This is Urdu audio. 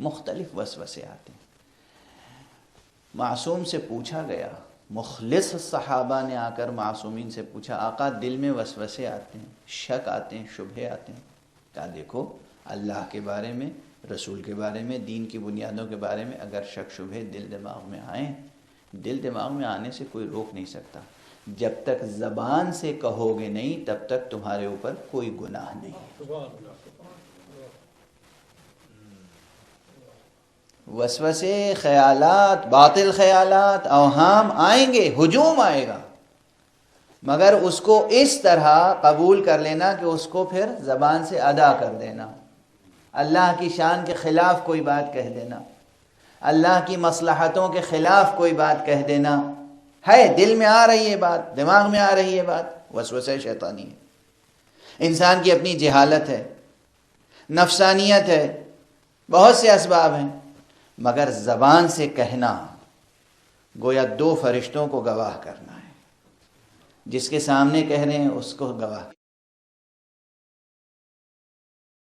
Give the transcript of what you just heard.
مختلف وسوسے آتے ہیں۔ معصوم سے پوچھا گیا، مخلص صحابہ نے آ کر معصومین سے پوچھا، آقا دل میں وسوسے آتے ہیں، شک آتے ہیں، شبہے آتے ہیں۔ کہا دیکھو اللہ کے بارے میں، رسول کے بارے میں، دین کی بنیادوں کے بارے میں اگر شک شبہے دل دماغ میں آئیں، دل دماغ میں آنے سے کوئی روک نہیں سکتا۔ جب تک زبان سے کہو گے نہیں تب تک تمہارے اوپر کوئی گناہ نہیں۔ وسوسے، خیالات، باطل خیالات، اوہام آئیں گے، ہجوم آئے گا، مگر اس کو اس طرح قبول کر لینا کہ اس کو پھر زبان سے ادا کر دینا۔ اللہ کی شان کے خلاف کوئی بات کہہ دینا، اللہ کی مصلحتوں کے خلاف کوئی بات کہہ دینا، ہے دل میں آ رہی ہے بات، دماغ میں آ رہی ہے بات، وسوسہ شیطانی ہے۔ انسان کی اپنی جہالت ہے، نفسانیت ہے، بہت سے اسباب ہیں، مگر زبان سے کہنا گویا دو فرشتوں کو گواہ کرنا ہے۔ جس کے سامنے کہہ رہے ہیں اس کو گواہ